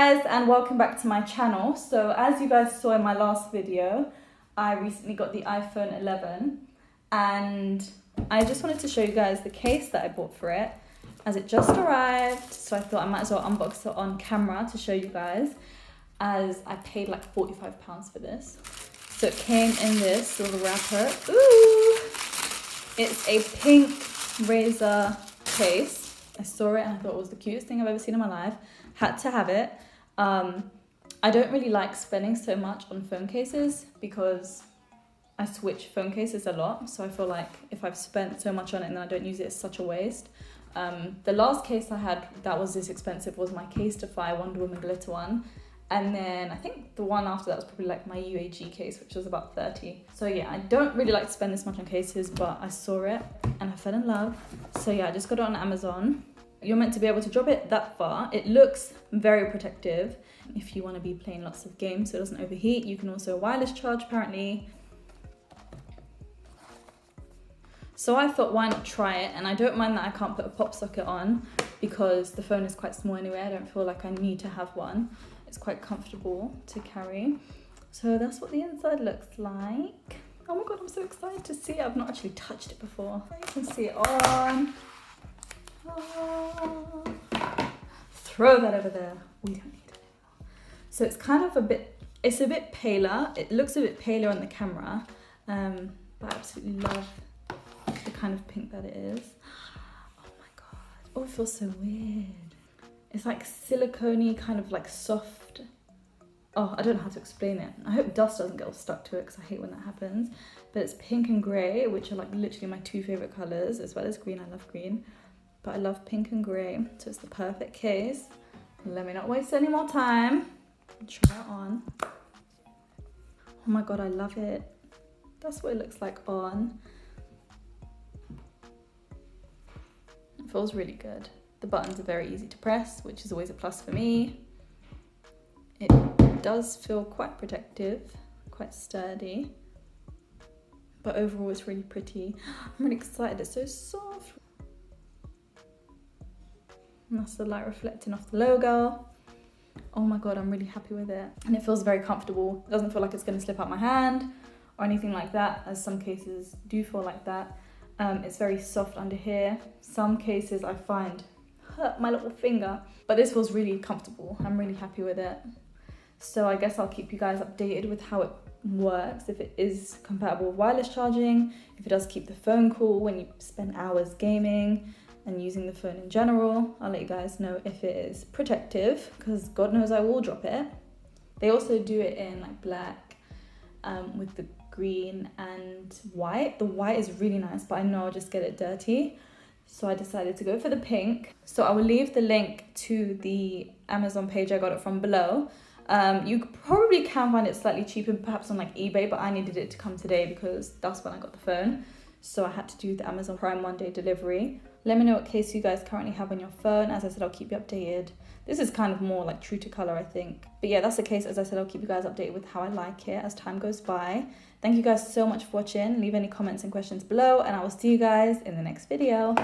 guys, and welcome back to my channel. So as you guys saw in my last video, I recently got the iPhone 11 and I just wanted to show you guys the case that I bought for it as it just arrived. So I thought I might as well unbox it on camera to show you guys, as I paid like £45 for this. So it came in this little wrapper. Ooh! It's a pink Razer case. I saw it and I thought it was the cutest thing I've ever seen in my life. Had to have it. I don't really like spending so much on phone cases because I switch phone cases a lot. So I feel like if I've spent so much on it and then I don't use it, it's such a waste. The last case I had that was this expensive was my Case Defy Wonder Woman glitter one. And then I think the one after that was probably like my UAG case, which was about 30. So yeah, I don't really like to spend this much on cases, but I saw it and I fell in love. So yeah, I just got it on Amazon. You're meant to be able to drop it that far. It looks very protective. If you want to be playing lots of games so it doesn't overheat, you can also wireless charge apparently. So I thought, why not try it? And I don't mind that I can't put a pop socket on because the phone is quite small anyway. I don't feel like I need to have one. It's quite comfortable to carry. So that's what the inside looks like. Oh my God, I'm so excited to see it. I've not actually touched it before. You can see it on. Oh. Throw that over there. We don't need it anymore. So it's kind of a bit paler. It looks a bit paler on the camera. But I absolutely love the kind of pink that it is. Oh my God. Oh, it feels so weird. It's like silicone-y, kind of like soft. Oh, I don't know how to explain it. I hope dust doesn't get all stuck to it because I hate when that happens. But it's pink and grey, which are like literally my two favourite colours, as well as green. I love green. But I love pink and grey, so it's the perfect case. Let me not waste any more time. Try it on. Oh my God, I love it. That's what it looks like on. It feels really good. The buttons are very easy to press, which is always a plus for me. It does feel quite protective, quite sturdy. But overall, it's really pretty. I'm really excited, it's so soft. And that's the light reflecting off the logo. Oh my God, I'm really happy with it. And it feels very comfortable. It doesn't feel like it's gonna slip out my hand or anything like that, as some cases do feel like that. It's very soft under here. Some cases I find hurt my little finger, but this feels really comfortable. I'm really happy with it. So I guess I'll keep you guys updated with how it works, if it is compatible with wireless charging, if it does keep the phone cool when you spend hours gaming and using the phone in general. I'll let you guys know if it is protective, because God knows I will drop it. They also do it in like black with the green and white. The white is really nice, but I know I'll just get it dirty. So I decided to go for the pink. So I will leave the link to the Amazon page I got it from below. You probably can find it slightly cheaper, perhaps on like eBay, but I needed it to come today because that's when I got the phone. So I had to do the Amazon Prime one-day delivery. Let me know what case you guys currently have on your phone. As I said, I'll keep you updated. This is kind of more like true to colour, I think. But yeah, that's the case. As I said, I'll keep you guys updated with how I like it as time goes by. Thank you guys so much for watching. Leave any comments and questions below, and I will see you guys in the next video.